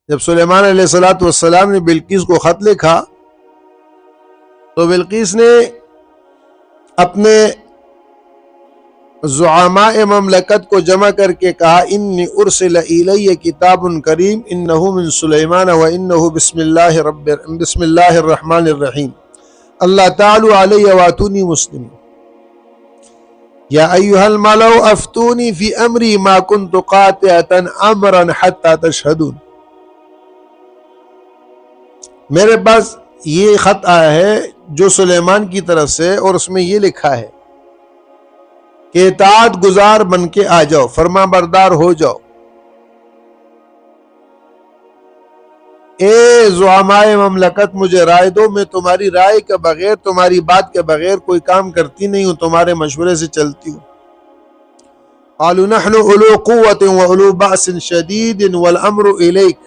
جب سلیمان علیہ السلام نے بلقیس کو خط لکھا تو بلقیس نے اپنے زعماء مملکت کو جمع کر کے کہا انی ارسل الی کتاب کریم انہ من سلیمان و انہ بسم اللہ الرحمن الرحیم اللہ تعالی علی واتونی مسلم یا ایھا الملأ افتونی فی امری ما کنت قاطعۃ امرا حتی تشہدون، میرے پاس یہ خط آیا ہے جو سلیمان کی طرف سے، اور اس میں یہ لکھا ہے کہ اطاعت گزار بن کے آ جاؤ، فرما بردار ہو جاؤ۔ اے زعمائے مملکت مجھے رائے دو، میں تمہاری رائے کے بغیر، تمہاری بات کے بغیر کوئی کام کرتی نہیں ہوں، تمہارے مشورے سے چلتی ہوں۔ قالوا نحن اولو قوت واولو باس شدید والامر الیک،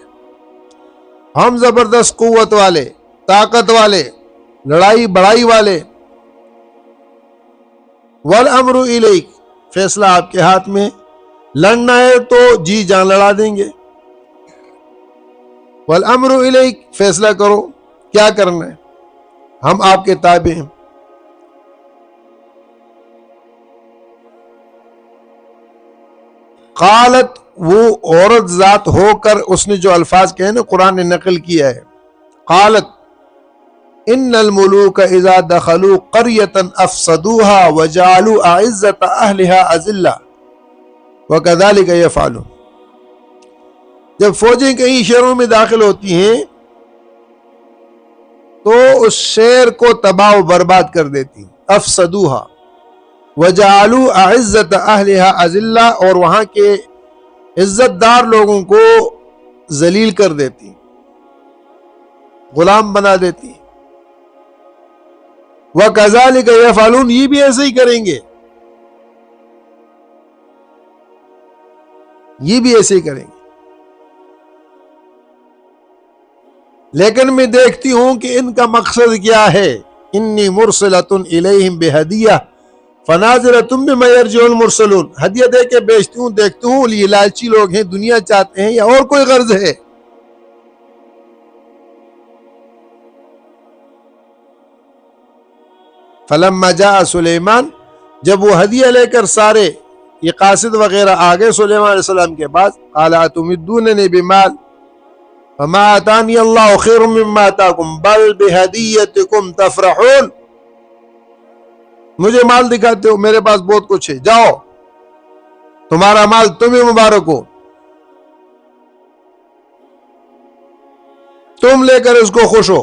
ہم زبردست قوت والے، طاقت والے، لڑائی بڑائی والے، والامر الیک، فیصلہ آپ کے ہاتھ میں، لڑنا ہے تو جی جان لڑا دیں گے، والامر الیک، فیصلہ کرو کیا کرنا ہے، ہم آپ کے تابع ہیں۔ قالت، وہ عورت ذات ہو کر اس نے جو الفاظ کہے نا قرآن نے نقل کیا ہے، قالت ان الملوک اذا دخلوا قریۃ افسدوها وجعلوا اعزۃ اہلها اذلہ وکذلک یفعلون، جب فوجیں کئی شہروں میں داخل ہوتی ہیں تو اس شہر کو تباہ و برباد کر دیتی، افسدوها وجعلوا اعزۃ اہلها اذلہ، اور وہاں کے عزت دار لوگوں کو ذلیل کر دیتی، غلام بنا دیتی۔ وَكَذَلِكَ يَفْعَلُونَ، یہ بھی ایسے ہی کریں گے، یہ بھی ایسے ہی کریں گے، لیکن میں دیکھتی ہوں کہ ان کا مقصد کیا ہے۔ انی مرسلۃ الیہم بہدیہ فناظرۃ بما یرجع المرسلون، ہدیہ دے کے بیچتی ہوں، دیکھتی ہوں یہ لالچی لوگ ہیں، دنیا چاہتے ہیں یا اور کوئی غرض ہے۔ فلما جاء سلیمان، جب وہ ہدیہ لے کر سارے یہ قاصد وغیرہ آگئے سلیمان علیہ السلام کے پاس، قال اتمدوننی بمال فما آتانی اللہ خیر مما آتاکم بل بہدیتکم تفرحون، مجھے مال دکھاتے ہو، میرے پاس بہت کچھ ہے، جاؤ تمہارا مال تمہیں مبارک ہو، تم لے کر اس کو خوش ہو۔